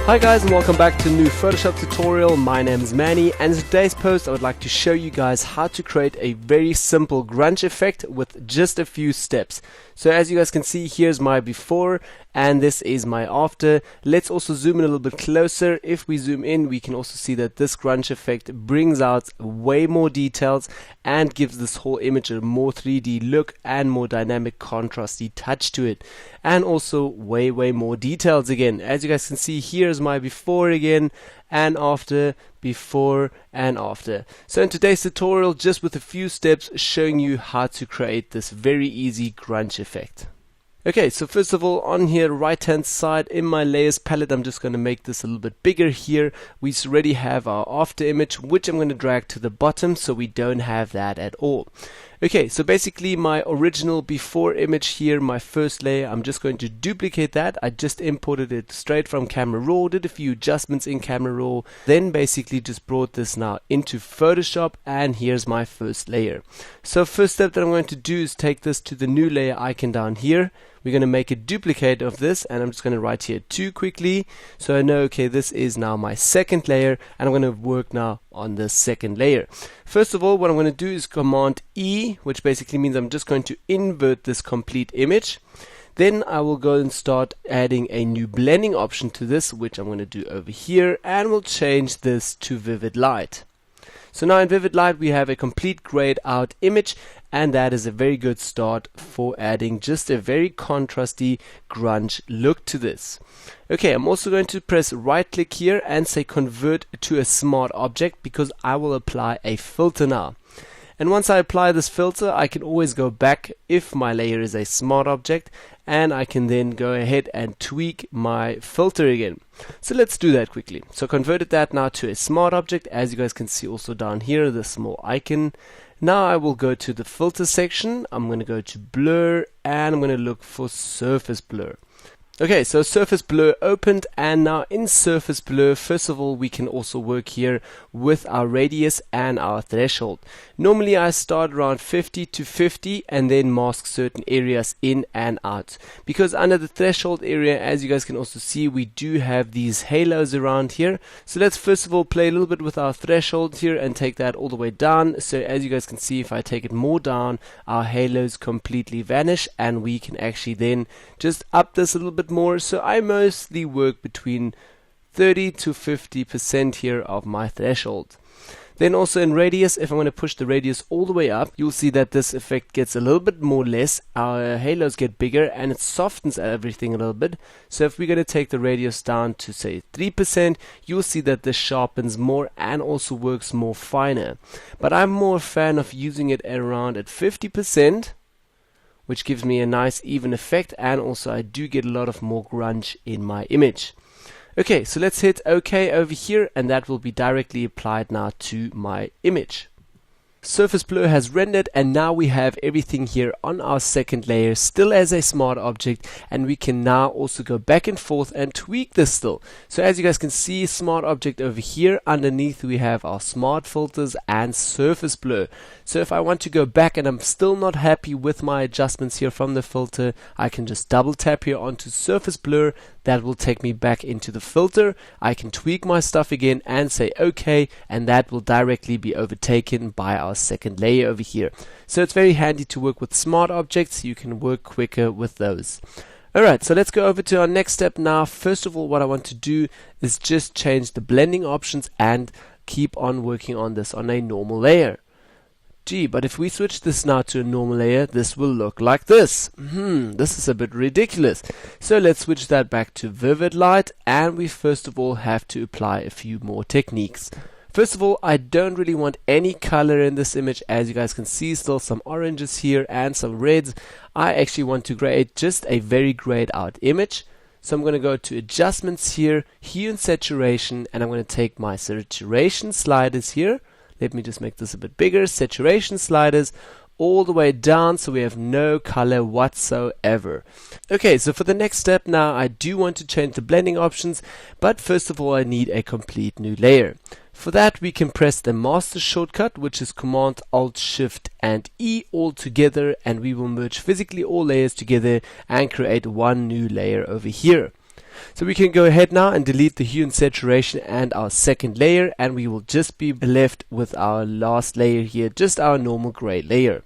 Hi guys, and welcome back to a new Photoshop tutorial. My name is Manny, and in today's post I would like to show you guys how to create a very simple grunge effect with just a few steps. So as you guys can see, here's my before and this is my after. Let's also zoom in a little bit closer. If we zoom in, we can also see that this grunge effect brings out way more details and gives this whole image a more 3D look and more dynamic contrasty touch to it, and also way more details again. As you guys can see, here's my before again and after, before and after. So in today's tutorial, just with a few steps showing you how to create this very easy grunge effect. Okay, so first of all, on here right hand side in my layers palette, I'm just going to make this a little bit bigger here. We already have our after image, which I'm going to drag to the bottom so we don't have that at all. Okay, so basically my original before image here, my first layer, I'm just going to duplicate that. I just imported it straight from Camera Raw, did a few adjustments in Camera Raw, then basically just brought this now into Photoshop, and here's my first layer. So first step that I'm going to do is take this to the new layer icon down here. We're going to make a duplicate of this, and I'm just going to write here 2 quickly so I know, okay, this is now my second layer, and I'm going to work now on the second layer. First of all, what I'm going to do is Command E, which basically means I'm just going to invert this complete image. Then I will go and start adding a new blending option to this, which I'm going to do over here, and we'll change this to Vivid Light. So now in Vivid Light we have a complete grayed out image, and that is a very good start for adding just a very contrasty grunge look to this. Okay, I'm also going to press right click here and say convert to a smart object, because I will apply a filter now. And once I apply this filter, I can always go back if my layer is a smart object, and I can then go ahead and tweak my filter again. So let's do that quickly. So converted that now to a smart object, as you guys can see also down here, the small icon. Now I will go to the filter section. I'm going to go to blur, and I'm going to look for surface blur. Okay, so surface blur opened, and now in surface blur, first of all, we can also work here with our radius and our threshold. Normally I start around 50 to 50 and then mask certain areas in and out, because under the threshold area, as you guys can also see, we do have these halos around here. So let's first of all play a little bit with our threshold here and take that all the way down. So as you guys can see, if I take it more down, our halos completely vanish, and we can actually then just up this a little bit more. So I mostly work between 30 to 50% here of my threshold. Then also in radius, if I'm going to push the radius all the way up, you'll see that this effect gets a little bit more less. Our halos get bigger and it softens everything a little bit. So if we're going to take the radius down to say 3%, you'll see that this sharpens more and also works more finer. But I'm more a fan of using it around at 50%. Which gives me a nice even effect, and also I do get a lot of more grunge in my image. Okay, so let's hit OK over here, and that will be directly applied now to my image. Surface blur has rendered, and now we have everything here on our second layer still as a smart object, and we can now also go back and forth and tweak this still. So as you guys can see, smart object over here, underneath we have our smart filters and surface blur. So if I want to go back and I'm still not happy with my adjustments here from the filter, I can just double tap here onto surface blur. That will take me back into the filter. I can tweak my stuff again and say OK, and that will directly be overtaken by our second layer over here. So it's very handy to work with smart objects. You can work quicker with those. Alright, so let's go over to our next step now. First of all, what I want to do is just change the blending options and keep on working on this on a normal layer. Gee, but if we switch this now to a normal layer, this will look like this. This is a bit ridiculous. So let's switch that back to Vivid Light, and we first of all have to apply a few more techniques. First of all, I don't really want any color in this image. As you guys can see, still some oranges here and some reds. I actually want to create just a very grayed out image. So I'm going to go to adjustments here, hue and saturation, and I'm going to take my saturation sliders here. Let me just make this a bit bigger. Saturation sliders all the way down so we have no color whatsoever. Okay, so for the next step now, I do want to change the blending options, but first of all I need a complete new layer. For that we can press the master shortcut, which is Command Alt Shift and E all together, and we will merge physically all layers together and create one new layer over here. So we can go ahead now and delete the hue and saturation and our second layer, and we will just be left with our last layer here, just our normal gray layer.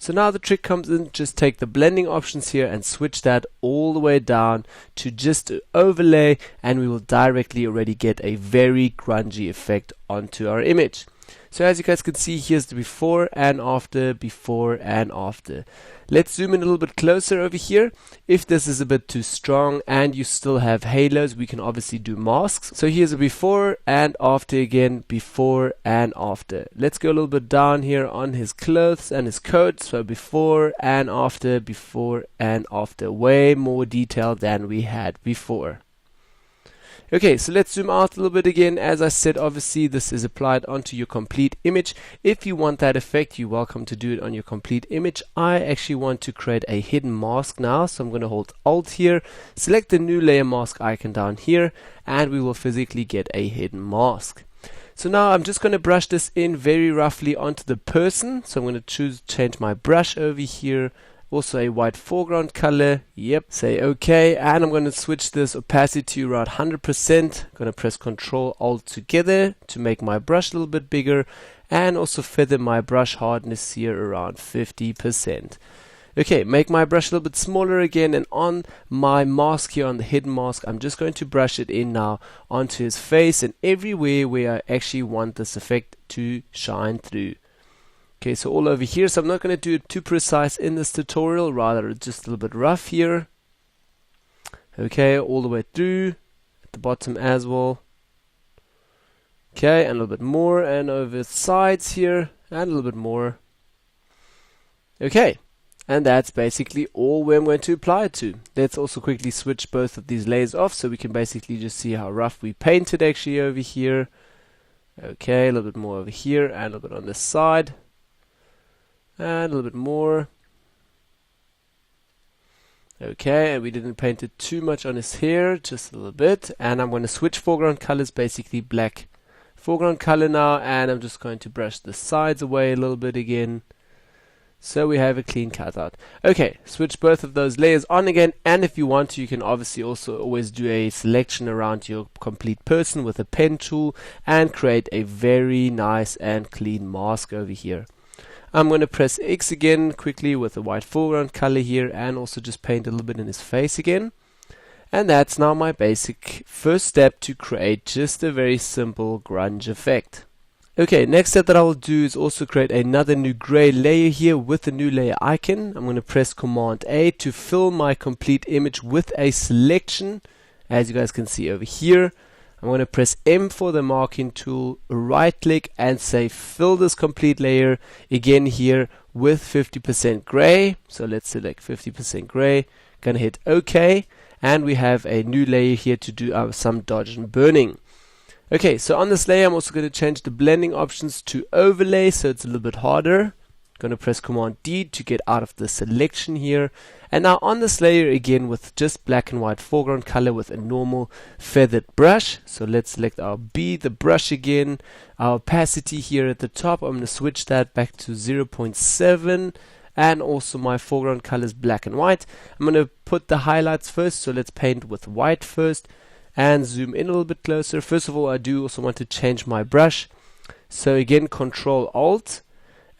So now the trick comes in, just take the blending options here and switch that all the way down to just overlay, and we will directly already get a very grungy effect onto our image. So as you guys can see, here's the before and after, before and after. Let's zoom in a little bit closer over here. If this is a bit too strong and you still have halos, we can obviously do masks. So here's a before and after again, before and after. Let's go a little bit down here on his clothes and his coat. So before and after, before and after. Way more detail than we had before. Okay, so let's zoom out a little bit again. As I said, obviously this is applied onto your complete image. If you want that effect, you're welcome to do it on your complete image. I actually want to create a hidden mask now, so I'm going to hold Alt here, select the new layer mask icon down here, and we will physically get a hidden mask. So now I'm just going to brush this in very roughly onto the person. So I'm going to change my brush over here. Also a white foreground color, yep, say OK, and I'm going to switch this opacity to around 100%. I'm going to press Ctrl Alt together to make my brush a little bit bigger, and also feather my brush hardness here around 50%. Okay, make my brush a little bit smaller again, and on my mask here, on the hidden mask, I'm just going to brush it in now onto his face and everywhere where I actually want this effect to shine through. Okay, so all over here, so I'm not going to do it too precise in this tutorial, rather just a little bit rough here. Okay, all the way through, at the bottom as well. Okay, and a little bit more, and over the sides here, and a little bit more. Okay, and that's basically all where I'm going to apply it to. Let's also quickly switch both of these layers off, so we can basically just see how rough we painted actually over here. Okay, a little bit more over here, and a little bit on this side. And a little bit more. Okay, and we didn't paint it too much on his hair, just a little bit. And I'm going to switch foreground colors, basically black foreground color now, and I'm just going to brush the sides away a little bit again, so we have a clean cutout. Okay, switch both of those layers on again, and if you want to, you can obviously also always do a selection around your complete person with a pen tool and create a very nice and clean mask over here. I'm going to press X again quickly with a white foreground color here, and also just paint a little bit in his face again. And that's now my basic first step to create just a very simple grunge effect. Okay, next step that I will do is also create another new gray layer here with the new layer icon. I'm going to press Command A to fill my complete image with a selection, as you guys can see over here. I'm going to press M for the marking tool, right click and say fill this complete layer again here with 50% gray. So let's select 50% gray, gonna hit OK, and we have a new layer here to do some dodge and burning. Okay, so on this layer I'm also going to change the blending options to overlay, so it's a little bit harder. Going to press Command D to get out of the selection here. And now on this layer again with just black and white foreground color with a normal feathered brush. So let's select our B, the brush again. Our opacity here at the top, I'm going to switch that back to 0.7. And also my foreground color is black and white. I'm going to put the highlights first, so let's paint with white first. And zoom in a little bit closer. First of all, I do also want to change my brush. So again, Control Alt.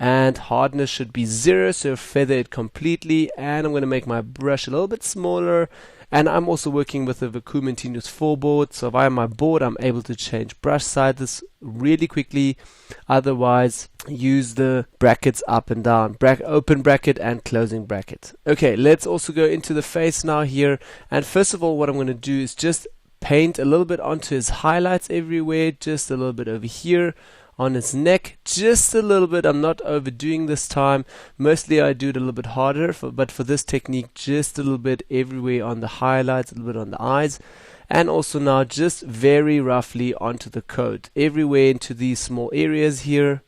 And hardness should be 0, so feather it completely, and I'm going to make my brush a little bit smaller. And I'm also working with a Vacuum Continuous 4 board, so via my board I'm able to change brush sizes really quickly. Otherwise, use the brackets up and down, open bracket and closing bracket. Okay, let's also go into the face now here, and first of all what I'm going to do is just paint a little bit onto his highlights everywhere, just a little bit over here. On his neck, just a little bit. I'm not overdoing this time. Mostly I do it a little bit harder, but for this technique, just a little bit everywhere on the highlights, a little bit on the eyes. And also now just very roughly onto the coat, everywhere into these small areas here.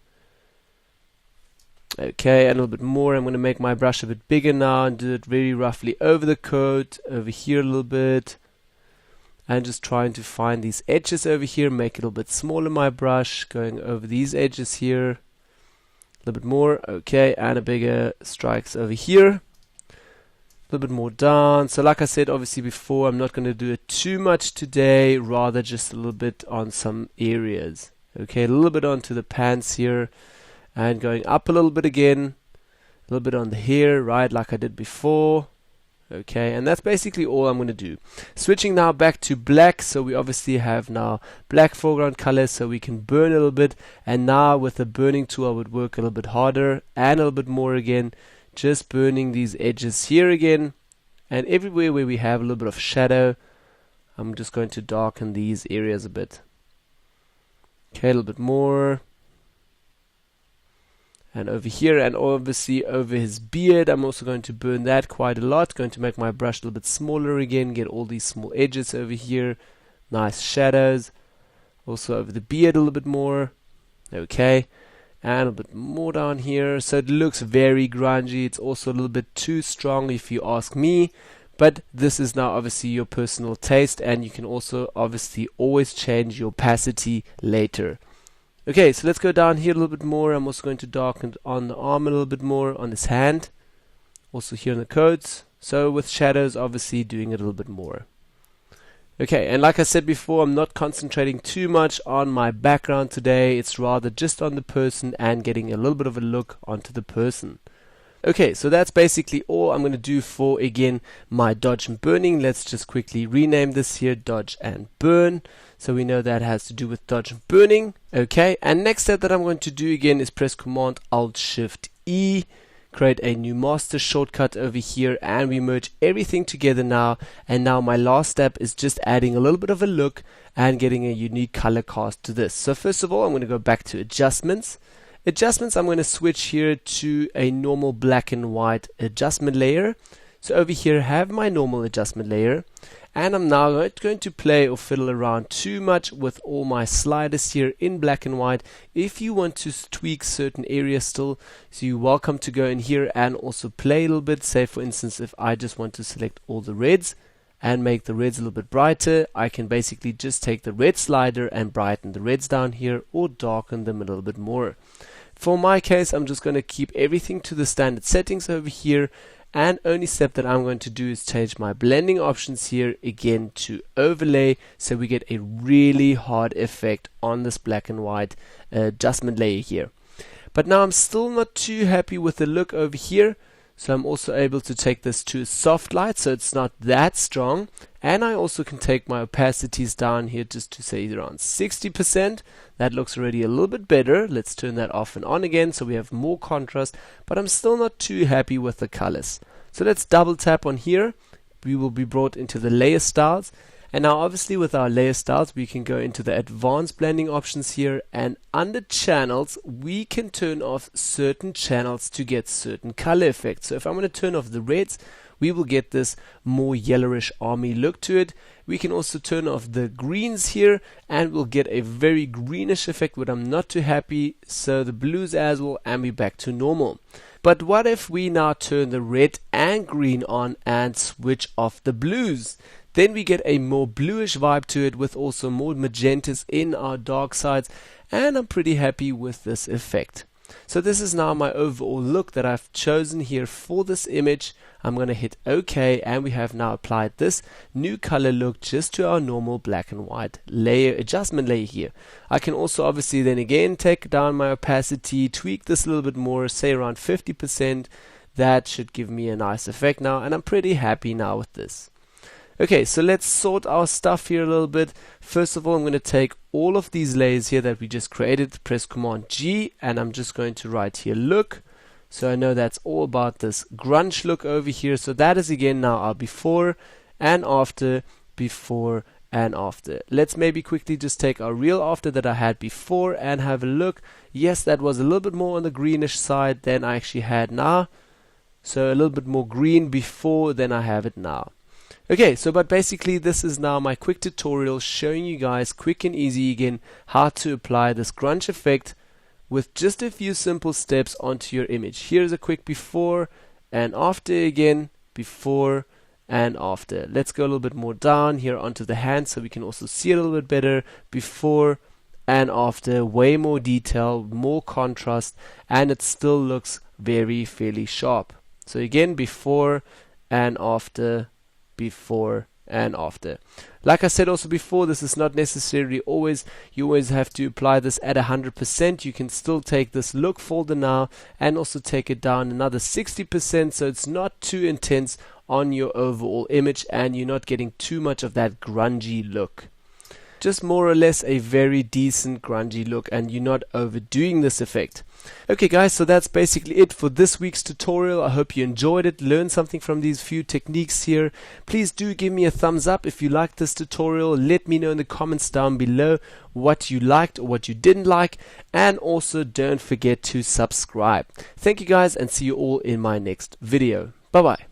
Okay, and a little bit more. I'm going to make my brush a bit bigger now and do it very roughly over the coat, over here a little bit. And just trying to find these edges over here, make it a little bit smaller my brush, going over these edges here, a little bit more, okay, and a bigger strikes over here. A little bit more down. So like I said obviously before, I'm not going to do it too much today, rather just a little bit on some areas. Okay, a little bit onto the pants here, and going up a little bit again, a little bit on the hair, right, like I did before. Okay, and that's basically all I'm going to do. Switching now back to black, so we obviously have now black foreground color, so we can burn a little bit. And now with the burning tool I would work a little bit harder and a little bit more again, just burning these edges here again, and everywhere where we have a little bit of shadow I'm just going to darken these areas a bit. Okay, a little bit more. And over here, and obviously over his beard, I'm also going to burn that quite a lot. Going to make my brush a little bit smaller again, get all these small edges over here, nice shadows. Also over the beard a little bit more. Okay, and a bit more down here. So it looks very grungy. It's also a little bit too strong if you ask me. But this is now obviously your personal taste, and you can also obviously always change your opacity later. Okay, so let's go down here a little bit more. I'm also going to darken on the arm a little bit more, on his hand, also here on the coats. So with shadows, obviously doing it a little bit more. Okay, and like I said before, I'm not concentrating too much on my background today. It's rather just on the person and getting a little bit of a look onto the person. Okay, so that's basically all I'm going to do for, again, my dodge and burning. Let's just quickly rename this here, dodge and burn. So we know that has to do with dodge and burning. Okay, and next step that I'm going to do again is press Command Alt Shift E, create a new master shortcut over here, and we merge everything together now. And now my last step is just adding a little bit of a look and getting a unique color cast to this. So first of all, I'm going to go back to adjustments. Adjustments, I'm going to switch here to a normal black and white adjustment layer. So over here I have my normal adjustment layer, and I'm now not going to play or fiddle around too much with all my sliders here in black and white. If you want to tweak certain areas still, so you're welcome to go in here and also play a little bit. Say for instance, if I just want to select all the reds and make the reds a little bit brighter, I can basically just take the red slider and brighten the reds down here or darken them a little bit more. For my case, I'm just going to keep everything to the standard settings over here, and only step that I'm going to do is change my blending options here again to overlay, so we get a really hard effect on this black and white adjustment layer here. But now I'm still not too happy with the look over here, so I'm also able to take this to a soft light, so it's not that strong. And I also can take my opacities down here just to say around 60%. That looks already a little bit better. Let's turn that off and on again so we have more contrast, but I'm still not too happy with the colors. So let's double tap on here. We will be brought into the layer styles. And now obviously with our layer styles, we can go into the advanced blending options here, and under channels, we can turn off certain channels to get certain color effects. So if I'm going to turn off the reds, we will get this more yellowish army look to it. We can also turn off the greens here, and we'll get a very greenish effect, but I'm not too happy. So the blues as well, and we're back to normal. But what if we now turn the red and green on and switch off the blues? Then we get a more bluish vibe to it, with also more magentas in our dark sides, and I'm pretty happy with this effect. So this is now my overall look that I've chosen here for this image. I'm going to hit OK, and we have now applied this new color look just to our normal black and white layer adjustment layer here. I can also obviously then again take down my opacity, tweak this a little bit more, say around 50%. That should give me a nice effect now, and I'm pretty happy now with this. Okay, so let's sort our stuff here a little bit. First of all, I'm going to take all of these layers here that we just created, press Command G, and I'm just going to write here look. So I know that's all about this grunge look over here. So that is again now our before and after, before and after. Let's maybe quickly just take our real after that I had before and have a look. Yes, that was a little bit more on the greenish side than I actually had now. So a little bit more green before than I have it now. Okay, so but basically this is now my quick tutorial showing you guys quick and easy again how to apply this grunge effect with just a few simple steps onto your image. Here's a quick before and after again, before and after. Let's go a little bit more down here onto the hand so we can also see it a little bit better. Before and after, way more detail, more contrast, and it still looks very fairly sharp. So again, before and after, before and after. Like I said also before, this is not necessarily you always have to apply this at 100%. You can still take this look folder now and also take it down another 60%, so it's not too intense on your overall image and you're not getting too much of that grungy look. Just more or less a very decent grungy look, and you're not overdoing this effect. Okay guys, so that's basically it for this week's tutorial. I hope you enjoyed it, learned something from these few techniques here. Please do give me a thumbs up if you liked this tutorial. Let me know in the comments down below what you liked or what you didn't like, and also don't forget to subscribe. Thank you guys, and see you all in my next video. Bye bye.